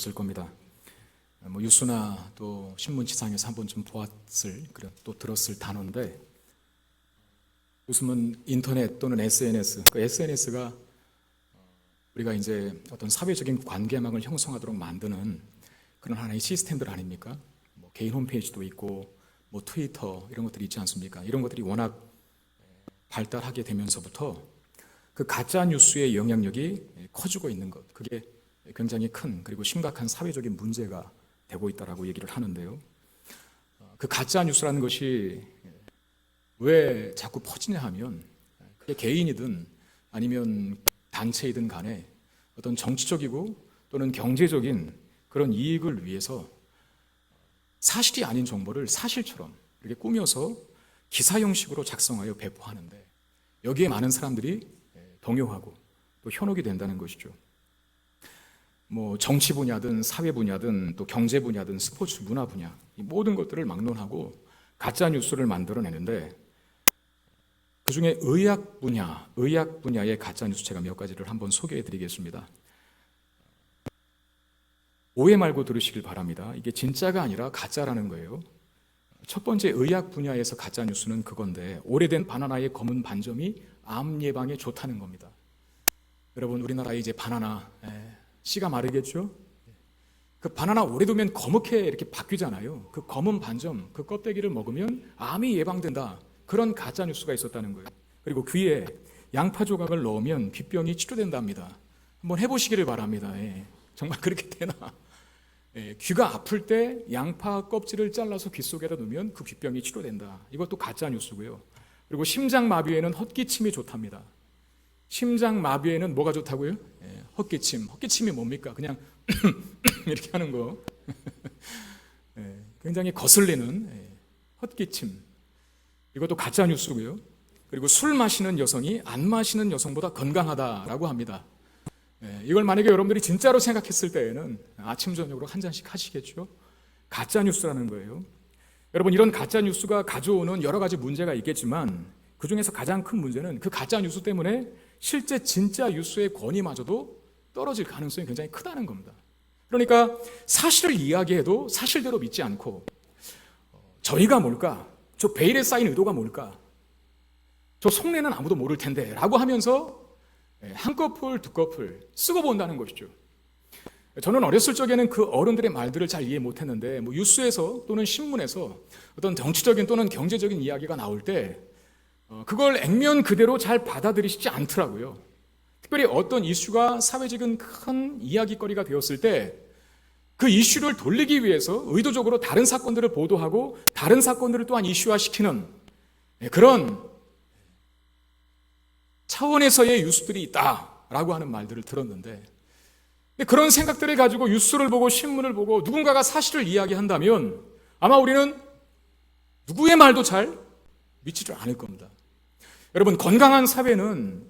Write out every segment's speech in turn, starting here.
보셨을 겁니다. 뉴스나 또 신문지상에서 한번 좀 또 들었을 단어인데, 요즘은 인터넷 또는 SNS, 그 SNS가 우리가 이제 어떤 사회적인 관계망을 형성하도록 만드는 그런 하나의 시스템들 아닙니까? 개인 홈페이지도 있고, 트위터 이런 것들이 있지 않습니까? 이런 것들이 워낙 발달하게 되면서부터 그 가짜 뉴스의 영향력이 커지고 있는 것, 그게 굉장히 큰 그리고 심각한 사회적인 문제가 되고 있다라고 얘기를 하는데요. 그 가짜 뉴스라는 것이 왜 자꾸 퍼지냐 하면, 그게 개인이든 아니면 단체이든 간에 어떤 정치적이고 또는 경제적인 그런 이익을 위해서 사실이 아닌 정보를 사실처럼 이렇게 꾸며서 기사 형식으로 작성하여 배포하는데, 여기에 많은 사람들이 동요하고 또 현혹이 된다는 것이죠. 정치 분야든 사회 분야든 또 경제 분야든 스포츠 문화 분야, 이 모든 것들을 막론하고 가짜 뉴스를 만들어내는데, 그 중에 의학 분야의 가짜 뉴스 제가 몇 가지를 한번 소개해 드리겠습니다. 오해 말고 들으시길 바랍니다. 이게 진짜가 아니라 가짜라는 거예요. 첫 번째, 의학 분야에서 가짜 뉴스는 그건데, 오래된 바나나의 검은 반점이 암 예방에 좋다는 겁니다. 여러분, 우리나라에 이제 바나나 씨가 마르겠죠? 그 바나나 오래 두면 검게 이렇게 바뀌잖아요. 그 검은 반점, 그 껍데기를 먹으면 암이 예방된다, 그런 가짜 뉴스가 있었다는 거예요. 그리고 귀에 양파 조각을 넣으면 귀병이 치료된답니다. 한번 해보시기를 바랍니다. 정말 그렇게 되나? 귀가 아플 때 양파 껍질을 잘라서 귀 속에다 넣으면 그 귀병이 치료된다. 이것도 가짜 뉴스고요. 그리고 심장마비에는 헛기침이 좋답니다. 심장마비에는 뭐가 좋다고요? 헛기침. 헛기침이 뭡니까? 그냥 이렇게 하는 거. 굉장히 거슬리는 헛기침. 이것도 가짜 뉴스고요. 그리고 술 마시는 여성이 안 마시는 여성보다 건강하다라고 합니다. 이걸 만약에 여러분들이 진짜로 생각했을 때에는 아침 저녁으로 한 잔씩 하시겠죠? 가짜 뉴스라는 거예요. 여러분, 이런 가짜 뉴스가 가져오는 여러 가지 문제가 있겠지만, 그 중에서 가장 큰 문제는 그 가짜 뉴스 때문에 실제 진짜 뉴스의 권위마저도 떨어질 가능성이 굉장히 크다는 겁니다. 그러니까 사실을 이야기해도 사실대로 믿지 않고, 저희가 뭘까? 저 베일에 쌓인 의도가 뭘까? 저 속내는 아무도 모를 텐데 라고 하면서 한꺼풀 두꺼풀 쓰고 본다는 것이죠. 저는 어렸을 적에는 그 어른들의 말들을 잘 이해 못했는데, 뉴스에서 또는 신문에서 어떤 정치적인 또는 경제적인 이야기가 나올 때 그걸 액면 그대로 잘 받아들이시지 않더라고요. 특별히 어떤 이슈가 사회적인 큰 이야기거리가 되었을 때 그 이슈를 돌리기 위해서 의도적으로 다른 사건들을 보도하고 다른 사건들을 또한 이슈화시키는 그런 차원에서의 뉴스들이 있다라고 하는 말들을 들었는데, 그런 생각들을 가지고 뉴스를 보고 신문을 보고 누군가가 사실을 이야기한다면 아마 우리는 누구의 말도 잘 믿지를 않을 겁니다. 여러분, 건강한 사회는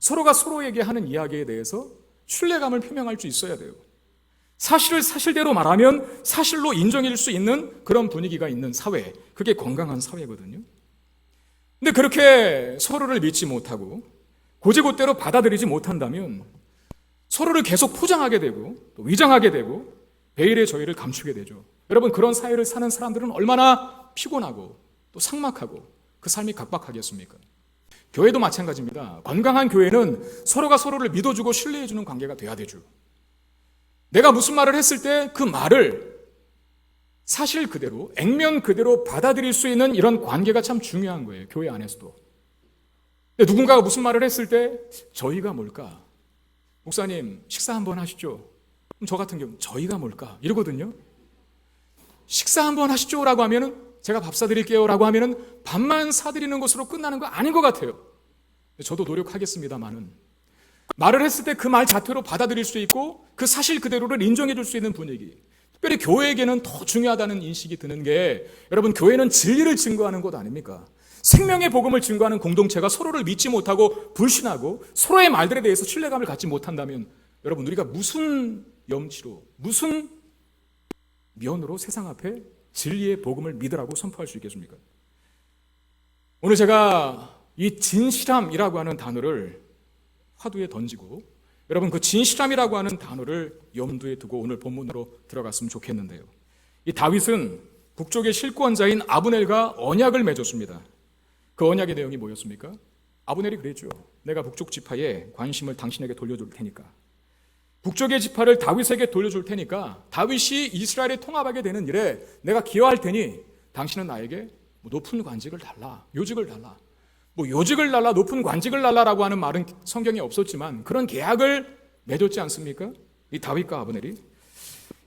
서로가 서로에게 하는 이야기에 대해서 신뢰감을 표명할 수 있어야 돼요. 사실을 사실대로 말하면 사실로 인정해줄 수 있는 그런 분위기가 있는 사회, 그게 건강한 사회거든요. 근데 그렇게 서로를 믿지 못하고 고지고대로 받아들이지 못한다면 서로를 계속 포장하게 되고 또 위장하게 되고 베일의 저희를 감추게 되죠. 여러분, 그런 사회를 사는 사람들은 얼마나 피곤하고 또 삭막하고 그 삶이 각박하겠습니까? 교회도 마찬가지입니다. 건강한 교회는 서로가 서로를 믿어주고 신뢰해주는 관계가 돼야 되죠. 내가 무슨 말을 했을 때 그 말을 사실 그대로, 액면 그대로 받아들일 수 있는 이런 관계가 참 중요한 거예요. 교회 안에서도. 근데 누군가가 무슨 말을 했을 때 저희가 뭘까? 목사님, 식사 한번 하시죠. 그럼 저 같은 경우 저희가 뭘까? 이러거든요. 식사 한번 하시죠 라고 하면은, 제가 밥 사드릴게요 라고 하면은 밥만 사드리는 것으로 끝나는 거 아닌 것 같아요. 저도 노력하겠습니다만은, 말을 했을 때 그 말 자체로 받아들일 수 있고 그 사실 그대로를 인정해 줄 수 있는 분위기, 특별히 교회에게는 더 중요하다는 인식이 드는 게, 여러분, 교회는 진리를 증거하는 곳 아닙니까? 생명의 복음을 증거하는 공동체가 서로를 믿지 못하고 불신하고 서로의 말들에 대해서 신뢰감을 갖지 못한다면, 여러분, 우리가 무슨 염치로, 무슨 면으로 세상 앞에 진리의 복음을 믿으라고 선포할 수 있겠습니까? 오늘 제가 이 진실함이라고 하는 단어를 화두에 던지고 여러분, 그 진실함이라고 하는 단어를 염두에 두고 오늘 본문으로 들어갔으면 좋겠는데요. 이 다윗은 북쪽의 실권자인 아브넬과 언약을 맺었습니다. 그 언약의 내용이 뭐였습니까? 아브넬이 그랬죠. 내가 북쪽 지파의 관심을 당신에게 돌려줄 테니까, 북쪽의 지파를 다윗에게 돌려줄 테니까, 다윗이 이스라엘에 통합하게 되는 일에 내가 기여할 테니 당신은 나에게 높은 관직을 달라, 요직을 달라. 요직을 달라, 높은 관직을 달라라고 하는 말은 성경에 없었지만 그런 계약을 맺었지 않습니까? 이 다윗과 아브넬이.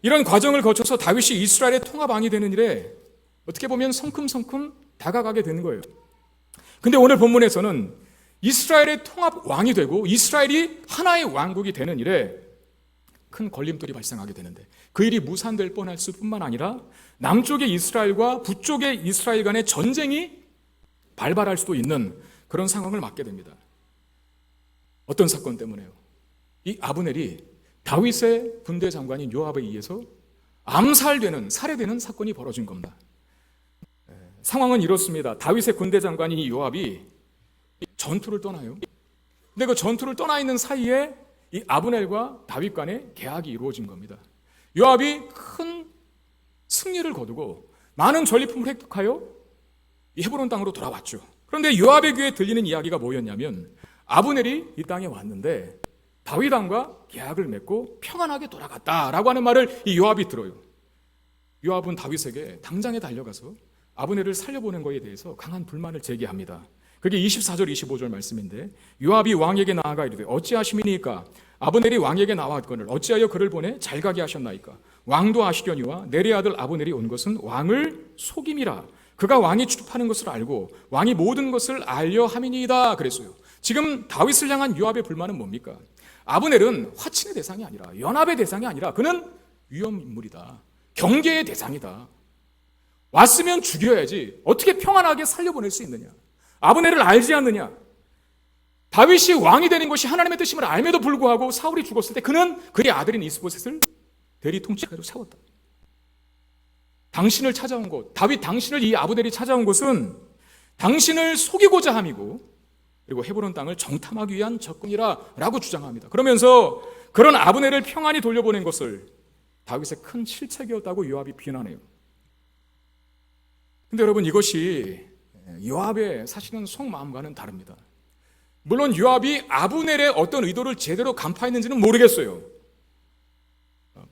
이런 과정을 거쳐서 다윗이 이스라엘의 통합왕이 되는 일에 어떻게 보면 성큼성큼 다가가게 되는 거예요. 근데 오늘 본문에서는 이스라엘의 통합왕이 되고 이스라엘이 하나의 왕국이 되는 일에 큰 걸림돌이 발생하게 되는데, 그 일이 무산될 뻔할 뿐만 아니라 남쪽의 이스라엘과 북쪽의 이스라엘 간의 전쟁이 발발할 수도 있는 그런 상황을 맞게 됩니다. 어떤 사건 때문에요? 이 아브넬이 다윗의 군대 장관인 요압에 의해서 살해되는 사건이 벌어진 겁니다. 상황은 이렇습니다. 다윗의 군대 장관인 이 요압이 전투를 떠나요. 근데 그 전투를 떠나 있는 사이에 이 아브넬과 다윗 간의 계약이 이루어진 겁니다. 요압이 큰 승리를 거두고 많은 전리품을 획득하여 이 헤브론 땅으로 돌아왔죠. 그런데 요압의 귀에 들리는 이야기가 뭐였냐면, 아브넬이 이 땅에 왔는데 다윗 왕과 계약을 맺고 평안하게 돌아갔다라고 하는 말을 이 요압이 들어요. 요압은 다윗에게 당장에 달려가서 아브넬을 살려보낸 것에 대해서 강한 불만을 제기합니다. 그게 24절 25절 말씀인데, 요압이 왕에게 나아가 이르되 어찌하심이니까 아브넬이 왕에게 나왔거늘 어찌하여 그를 보내 잘 가게 하셨나이까? 왕도 아시려니와 내리 아들 아브넬이 온 것은 왕을 속임이라. 그가 왕이 출입하는 것을 알고 왕이 모든 것을 알려 함이니이다 그랬어요. 지금 다윗을 향한 요압의 불만은 뭡니까? 아브넬은 화친의 대상이 아니라, 연합의 대상이 아니라 그는 위험인물이다, 경계의 대상이다. 왔으면 죽여야지 어떻게 평안하게 살려보낼 수 있느냐? 아브넬을 알지 않느냐? 다윗이 왕이 되는 것이 하나님의 뜻임을 알매도 불구하고 사울이 죽었을 때 그는 그의 아들인 이스보셋을 대리 통치해가지고 세웠다. 당신을 찾아온 곳, 당신을 이 아브넬이 찾아온 곳은 당신을 속이고자 함이고, 그리고 헤브론 땅을 정탐하기 위한 적군이라고 주장합니다. 그러면서 그런 아브넬을 평안히 돌려보낸 것을 다윗의 큰 실책이었다고 요압이 비난해요. 근데 여러분, 이것이 요압의 사실은 속마음과는 다릅니다. 물론 요압이 아브넬의 어떤 의도를 제대로 간파했는지는 모르겠어요.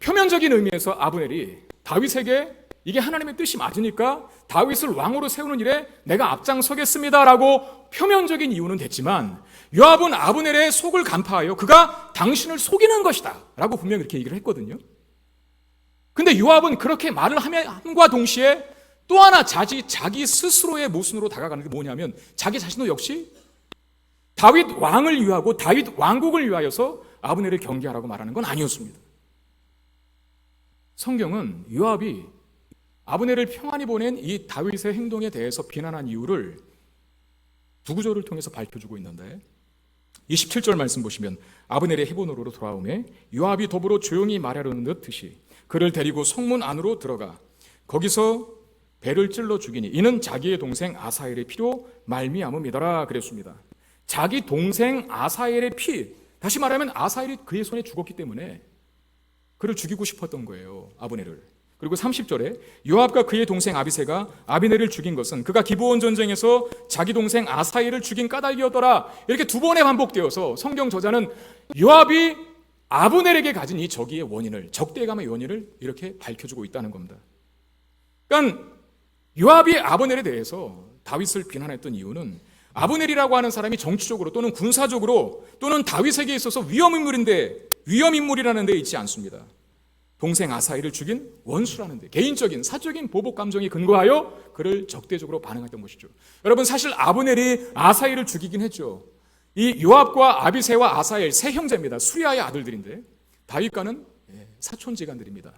표면적인 의미에서 아브넬이 다윗에게 이게 하나님의 뜻이 맞으니까 다윗을 왕으로 세우는 일에 내가 앞장서겠습니다라고 표면적인 이유는 됐지만, 요압은 아브넬의 속을 간파하여 그가 당신을 속이는 것이다 라고 분명히 이렇게 얘기를 했거든요. 근데 요압은 그렇게 말을 함과 동시에 또 하나 자기 스스로의 모순으로 다가가는 게 뭐냐면, 자기 자신도 역시 다윗 왕을 위하고 다윗 왕국을 위하여서 아브넬을 경계하라고 말하는 건 아니었습니다. 성경은 요압이 아브넬을 평안히 보낸 이 다윗의 행동에 대해서 비난한 이유를 두 구절을 통해서 밝혀주고 있는데, 27절 말씀 보시면 아브넬이 헤브론으로 돌아오매 요압이 더불어 조용히 말하려는 듯이 그를 데리고 성문 안으로 들어가 거기서 배를 찔러 죽이니 이는 자기의 동생 아사엘의 피로 말미암음이더라 그랬습니다. 자기 동생 아사엘의 피, 다시 말하면 아사엘이 그의 손에 죽었기 때문에 그를 죽이고 싶었던 거예요, 아브넬을. 그리고 30절에 요압과 그의 동생 아비새가 아비넬을 죽인 것은 그가 기브온 전쟁에서 자기 동생 아사엘을 죽인 까닭이었더라. 이렇게 두 번에 반복되어서 성경 저자는 요압이 아브넬에게 가진 이 적의의 원인을, 적대감의 원인을 이렇게 밝혀주고 있다는 겁니다. 그러니까 요압이 아브넬에 대해서 다윗을 비난했던 이유는 아브넬이라고 하는 사람이 정치적으로 또는 군사적으로 또는 다윗에게 있어서 위험인물이라는 데 있지 않습니다. 동생 아사엘을 죽인 원수라는 데, 개인적인 사적인 보복 감정이 근거하여 그를 적대적으로 반응했던 것이죠. 여러분, 사실 아브넬이 아사엘을 죽이긴 했죠. 이 요압과 아비새와 아사엘 세 형제입니다. 수리아의 아들들인데 다윗과는 사촌지간들입니다.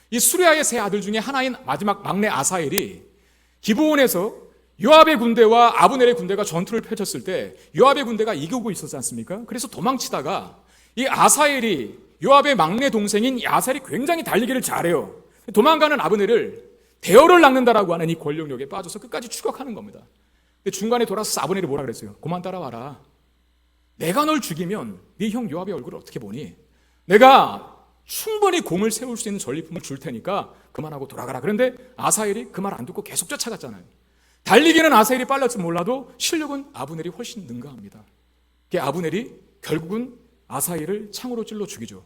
이 수리아의 세 아들 중에 하나인 마지막 막내 아사엘이 기브온에서 요압의 군대와 아브넬의 군대가 전투를 펼쳤을 때 요압의 군대가 이기고 있었지 않습니까? 그래서 도망치다가 이 아사엘이, 요압의 막내 동생인 아사엘이 굉장히 달리기를 잘해요. 도망가는 아브넬을 대열을 낚는다라고 하는 이 권력력에 빠져서 끝까지 추격하는 겁니다. 근데 중간에 돌아서 아브넬이 뭐라 그랬어요? 그만 따라와라. 내가 널 죽이면 네 형 요압의 얼굴을 어떻게 보니? 내가 충분히 공을 세울 수 있는 전리품을 줄 테니까 그만하고 돌아가라. 그런데 아사엘이 그 말 안 듣고 계속 쫓아갔잖아요. 달리기는 아사엘이 빨랐지 몰라도 실력은 아브넬이 훨씬 능가합니다. 아브넬이 결국은 아사엘을 창으로 찔러 죽이죠.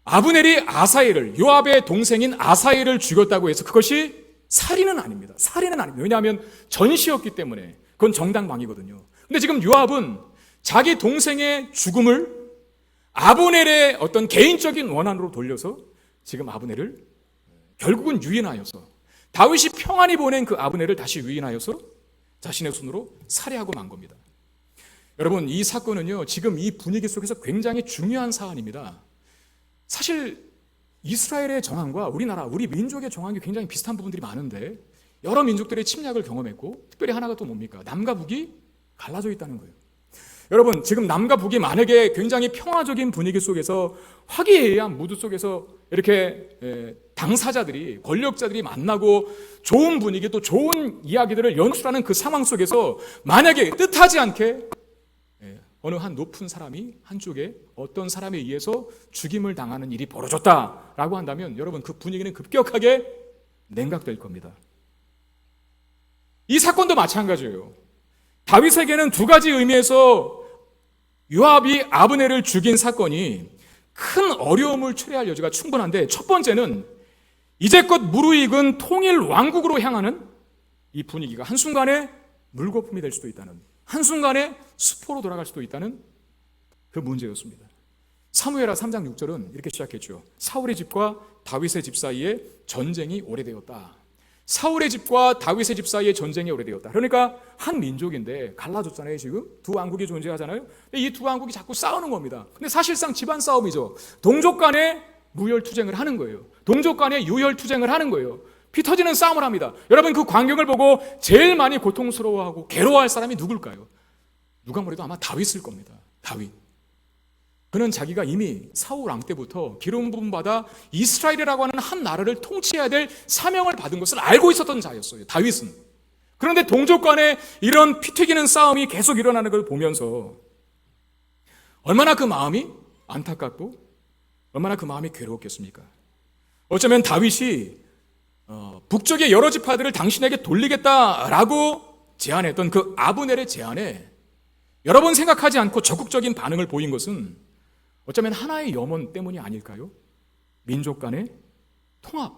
아브넬이 아사엘을, 요압의 동생인 아사엘을 죽였다고 해서 그것이 살인은 아닙니다. 살인은 아닙니다. 왜냐하면 전시였기 때문에 그건 정당방위거든요. 근데 지금 요압은 자기 동생의 죽음을 아브넬의 어떤 개인적인 원한으로 돌려서 지금 아브넬을 결국은 유인하여서, 다윗이 평안히 보낸 그 아브넬을 다시 유인하여서 자신의 손으로 살해하고 만 겁니다. 여러분, 이 사건은요, 지금 이 분위기 속에서 굉장히 중요한 사안입니다. 사실 이스라엘의 정황과 우리나라, 우리 민족의 정황이 굉장히 비슷한 부분들이 많은데 여러 민족들의 침략을 경험했고, 특별히 하나가 또 뭡니까? 남과 북이 갈라져 있다는 거예요. 여러분, 지금 남과 북이 만약에 굉장히 평화적인 분위기 속에서 화기애애한 무드 속에서 이렇게 당사자들이, 권력자들이 만나고 좋은 분위기, 또 좋은 이야기들을 연출하는 그 상황 속에서 만약에 뜻하지 않게 어느 한 높은 사람이 한쪽에 어떤 사람에 의해서 죽임을 당하는 일이 벌어졌다라고 한다면 여러분, 그 분위기는 급격하게 냉각될 겁니다. 이 사건도 마찬가지예요. 다윗에게는 두 가지 의미에서 요압이 아브넬을 죽인 사건이 큰 어려움을 초래할 여지가 충분한데, 첫 번째는 이제껏 무르익은 통일 왕국으로 향하는 이 분위기가 한순간에 물거품이 될 수도 있다는, 한순간에 수포로 돌아갈 수도 있다는 그 문제였습니다. 사무엘하 3장 6절은 이렇게 시작했죠. 사울의 집과 다윗의 집 사이에 전쟁이 오래되었다. 사울의 집과 다윗의 집 사이에 전쟁이 오래되었다. 그러니까 한 민족인데 갈라졌잖아요. 지금 두 왕국이 존재하잖아요. 이 두 왕국이 자꾸 싸우는 겁니다. 근데 사실상 집안 싸움이죠. 동족 간에 무혈투쟁을 하는 거예요. 동족 간에 유혈투쟁을 하는 거예요. 피 터지는 싸움을 합니다. 여러분, 그 광경을 보고 제일 많이 고통스러워하고 괴로워할 사람이 누굴까요? 누가 뭐래도 아마 다윗일 겁니다. 다윗. 그는 자기가 이미 사울 왕 때부터 기름 부음 받아 이스라엘이라고 하는 한 나라를 통치해야 될 사명을 받은 것을 알고 있었던 자였어요. 다윗은. 그런데 동족 간에 이런 피 튀기는 싸움이 계속 일어나는 걸 보면서 얼마나 그 마음이 안타깝고 얼마나 그 마음이 괴로웠겠습니까? 어쩌면 다윗이 북쪽의 여러 지파들을 당신에게 돌리겠다라고 제안했던 그 아브넬의 제안에 여러 번 생각하지 않고 적극적인 반응을 보인 것은 어쩌면 하나의 염원 때문이 아닐까요? 민족 간의 통합,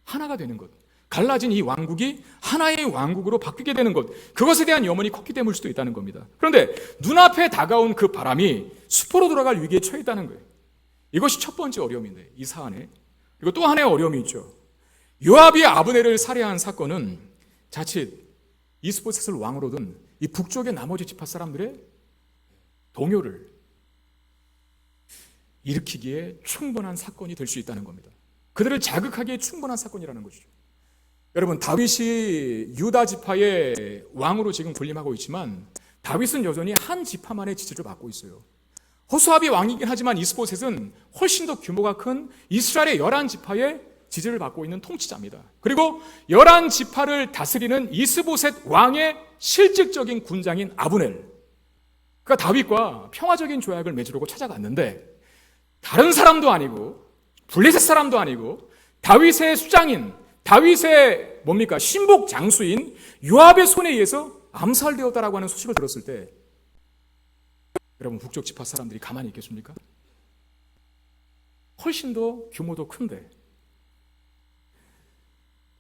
하나가 되는 것, 갈라진 이 왕국이 하나의 왕국으로 바뀌게 되는 것, 그것에 대한 염원이 컸기 때문일 수도 있다는 겁니다. 그런데 눈앞에 다가온 그 바람이 수포로 돌아갈 위기에 처해 있다는 거예요. 이것이 첫 번째 어려움인데, 이 사안에. 그리고 또 하나의 어려움이 있죠. 요압이 아브넬을 살해한 사건은 자칫 이스보셋을 왕으로 둔 이 북쪽의 나머지 지파 사람들의 동요를 일으키기에 충분한 사건이 될 수 있다는 겁니다. 그들을 자극하기에 충분한 사건이라는 것이죠. 여러분, 다윗이 유다 지파의 왕으로 지금 군림하고 있지만 다윗은 여전히 한 지파만의 지지를 받고 있어요. 호수아비 왕이긴 하지만 이스보셋은 훨씬 더 규모가 큰 이스라엘의 11지파의 지지를 받고 있는 통치자입니다. 그리고 11지파를 다스리는 이스보셋 왕의 실질적인 군장인 아브넬, 그러니까 다윗과 평화적인 조약을 맺으려고 찾아갔는데 다른 사람도 아니고 블레셋 사람도 아니고 다윗의 수장인, 다윗의 신복 장수인 요압의 손에 의해서 암살되었다라고 하는 소식을 들었을 때 여러분, 북쪽 지파 사람들이 가만히 있겠습니까? 훨씬 더 규모도 큰데,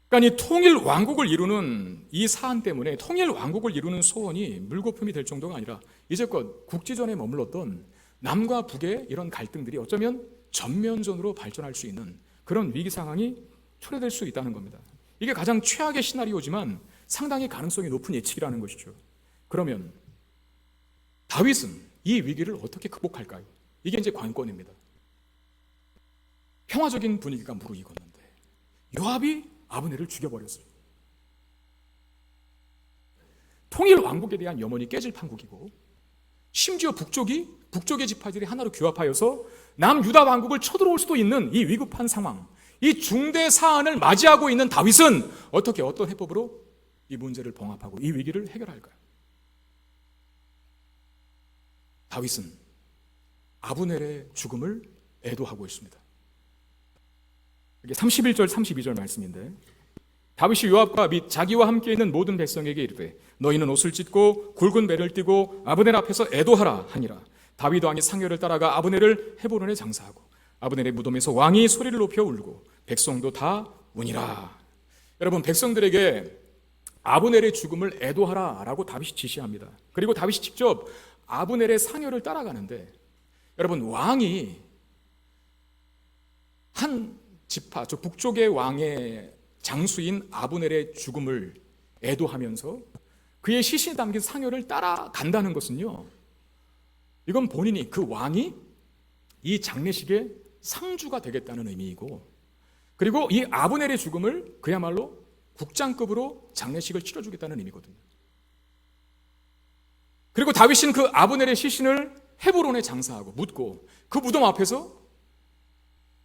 그러니까 이 통일 왕국을 이루는 이 사안 때문에 통일 왕국을 이루는 소원이 물거품이 될 정도가 아니라 이제껏 국지전에 머물렀던 남과 북의 이런 갈등들이 어쩌면 전면전으로 발전할 수 있는 그런 위기 상황이 초래될 수 있다는 겁니다. 이게 가장 최악의 시나리오지만 상당히 가능성이 높은 예측이라는 것이죠. 그러면 다윗은 이 위기를 어떻게 극복할까요? 이게 이제 관건입니다. 평화적인 분위기가 무르익었는데 요압이 아브넬을 죽여버렸어요. 통일 왕국에 대한 염원이 깨질 판국이고, 심지어 북쪽의 지파들이 하나로 규합하여서 남유다 왕국을 쳐들어올 수도 있는 이 위급한 상황, 이 중대 사안을 맞이하고 있는 다윗은 어떤 해법으로 이 문제를 봉합하고 이 위기를 해결할까요? 다윗은 아브넬의 죽음을 애도하고 있습니다. 이게 31절 32절 말씀인데, 다윗이 요압과 및 자기와 함께 있는 모든 백성에게 이르되 너희는 옷을 찢고 굵은 배를 띠고 아브넬 앞에서 애도하라 하니라. 다윗 왕이 상여를 따라가 아브넬을 헤브론에 장사하고 아브넬의 무덤에서 왕이 소리를 높여 울고 백성도 다 우니라. 여러분, 백성들에게 아브넬의 죽음을 애도하라라고 다윗이 지시합니다. 그리고 다윗이 직접 아브넬의 상여를 따라가는데, 여러분, 왕이 한 지파, 저 북쪽의 왕의 장수인 아브넬의 죽음을 애도하면서 그의 시신이 담긴 상여를 따라간다는 것은요, 이건 본인이, 그 왕이 이 장례식의 상주가 되겠다는 의미이고, 그리고 이 아브넬의 죽음을 그야말로 국장급으로 장례식을 치러주겠다는 의미거든요. 그리고 다윗은 그 아브넬의 시신을 헤브론에 장사하고 묻고 그 무덤 앞에서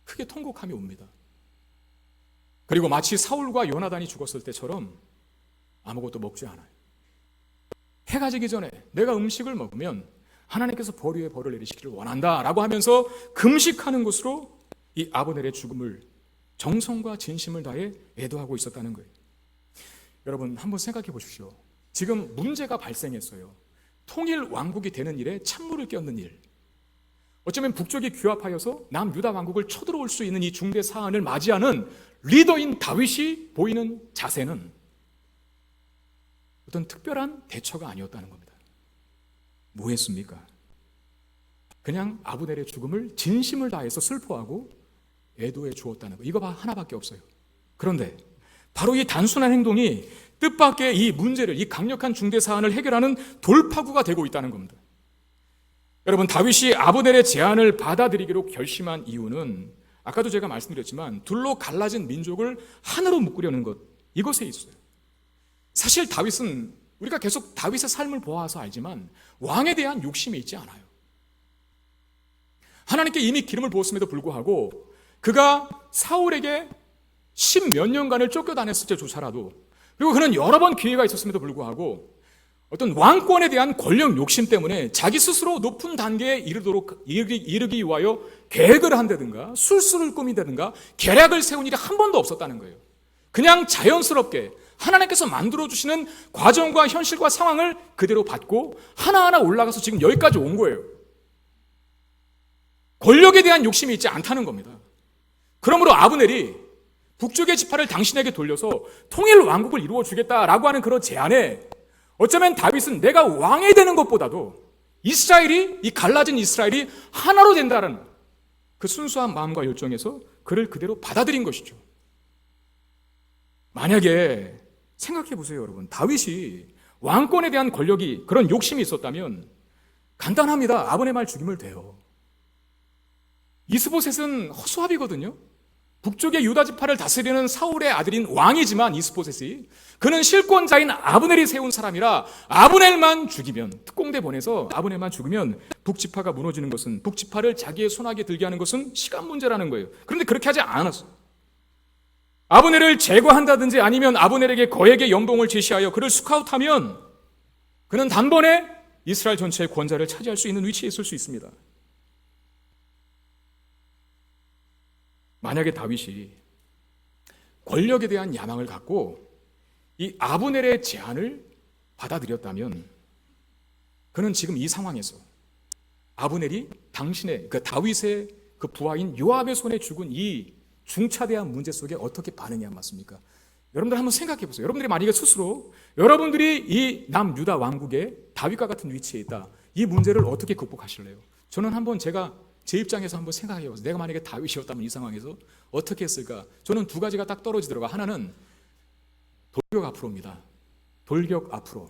크게 통곡하며 옵니다. 그리고 마치 사울과 요나단이 죽었을 때처럼 아무것도 먹지 않아요. 해가 지기 전에 내가 음식을 먹으면 하나님께서 벌 위에 벌을 내리시기를 원한다라고 하면서 금식하는 것으로 이 아브넬의 죽음을 정성과 진심을 다해 애도하고 있었다는 거예요. 여러분, 한번 생각해 보십시오. 지금 문제가 발생했어요. 통일 왕국이 되는 일에 찬물을 끼얹는 일. 어쩌면 북쪽이 규합하여서 남유다 왕국을 쳐들어올 수 있는 이 중대 사안을 맞이하는 리더인 다윗이 보이는 자세는 어떤 특별한 대처가 아니었다는 겁니다. 뭐 했습니까? 그냥 아브넬의 죽음을 진심을 다해서 슬퍼하고 애도해 주었다는 거. 이거 하나밖에 없어요. 그런데 바로 이 단순한 행동이 뜻밖의 이 문제를, 이 강력한 중대 사안을 해결하는 돌파구가 되고 있다는 겁니다. 여러분, 다윗이 아브넬의 제안을 받아들이기로 결심한 이유는 아까도 제가 말씀드렸지만 둘로 갈라진 민족을 하나로 묶으려는 것, 이것에 있어요. 사실 다윗은, 우리가 계속 다윗의 삶을 보아서 알지만 왕에 대한 욕심이 있지 않아요. 하나님께 이미 기름을 부었음에도 불구하고 그가 사울에게 10몇 년간을 쫓겨다녔을 때조차라도, 그리고 그는 여러 번 기회가 있었음에도 불구하고 어떤 왕권에 대한 권력 욕심 때문에 자기 스스로 높은 단계에 이르기 위하여 계획을 한다든가 술수를 꾸민다든가 계략을 세운 일이 한 번도 없었다는 거예요. 그냥 자연스럽게 하나님께서 만들어주시는 과정과 현실과 상황을 그대로 받고 하나하나 올라가서 지금 여기까지 온 거예요. 권력에 대한 욕심이 있지 않다는 겁니다. 그러므로 아브넬이 북쪽의 지파를 당신에게 돌려서 통일 왕국을 이루어 주겠다라고 하는 그런 제안에 어쩌면 다윗은 내가 왕이 되는 것보다도 이스라엘이, 이 갈라진 이스라엘이 하나로 된다는 그 순수한 마음과 열정에서 그를 그대로 받아들인 것이죠. 만약에 생각해 보세요, 여러분. 다윗이 왕권에 대한 권력이, 그런 욕심이 있었다면 간단합니다. 아브넬 말 죽이면 돼요. 이스보셋은 허수아비거든요. 북쪽의 유다 지파를 다스리는 사울의 아들인 왕이지만 이스보셋이, 그는 실권자인 아브넬이 세운 사람이라 아브넬만 죽이면, 특공대 보내서 아브넬만 죽으면 북지파가 무너지는 것은, 북지파를 자기의 손아귀에 들게 하는 것은 시간 문제라는 거예요. 그런데 그렇게 하지 않았어요. 아브넬을 제거한다든지 아니면 아브넬에게 거액의 연봉을 제시하여 그를 스카우트하면 그는 단번에 이스라엘 전체의 권좌를 차지할 수 있는 위치에 있을 수 있습니다. 만약에 다윗이 권력에 대한 야망을 갖고 이 아브넬의 제안을 받아들였다면 그는 지금 이 상황에서 아브넬이 당신의, 그 다윗의 그 부하인 요압의 손에 죽은 이 중차대한 문제 속에 어떻게 반응해야 맞습니까? 여러분들 한번 생각해 보세요. 여러분들이 만약에 스스로 여러분들이 이 남유다 왕국의 다윗과 같은 위치에 있다, 이 문제를 어떻게 극복하실래요? 저는 한번 제가 제 입장에서 한번 생각해 보세요. 내가 만약에 다윗이었다면 이 상황에서 어떻게 했을까? 저는 두 가지가 딱 떨어지더라고요. 하나는 돌격 앞으로입니다. 돌격 앞으로.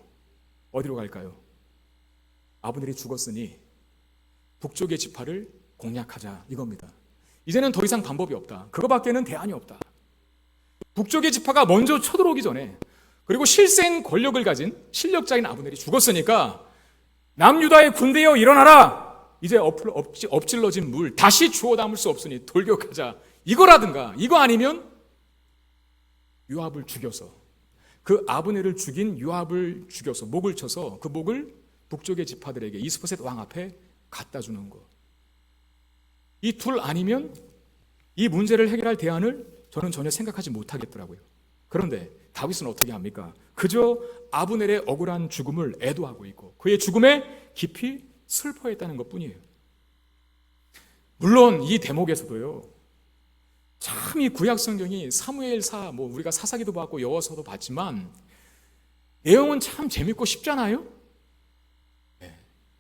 어디로 갈까요? 아브넬이 죽었으니 북쪽의 지파를 공략하자, 이겁니다. 이제는 더 이상 방법이 없다. 그거밖에는 대안이 없다. 북쪽의 지파가 먼저 쳐들어오기 전에, 그리고 실세인 권력을 가진 실력자인 아브넬이 죽었으니까 남유다의 군대여 일어나라. 이제 엎질러진 물 다시 주워 담을 수 없으니 돌격하자, 이거라든가, 이거 아니면 요압을 죽여서, 그 아브넬을 죽인 요압을 죽여서 목을 쳐서 그 목을 북쪽의 지파들에게 이스보셋 왕 앞에 갖다 주는 것. 이 둘 아니면 이 문제를 해결할 대안을 저는 전혀 생각하지 못하겠더라고요. 그런데 다윗은 어떻게 합니까? 그저 아브넬의 억울한 죽음을 애도하고 있고 그의 죽음에 깊이 슬퍼했다는 것뿐이에요. 물론 이 대목에서도요, 참 이 구약 성경이 사무엘사, 우리가 사사기도 봤고 여호와서도 봤지만 내용은 참 재밌고 쉽잖아요.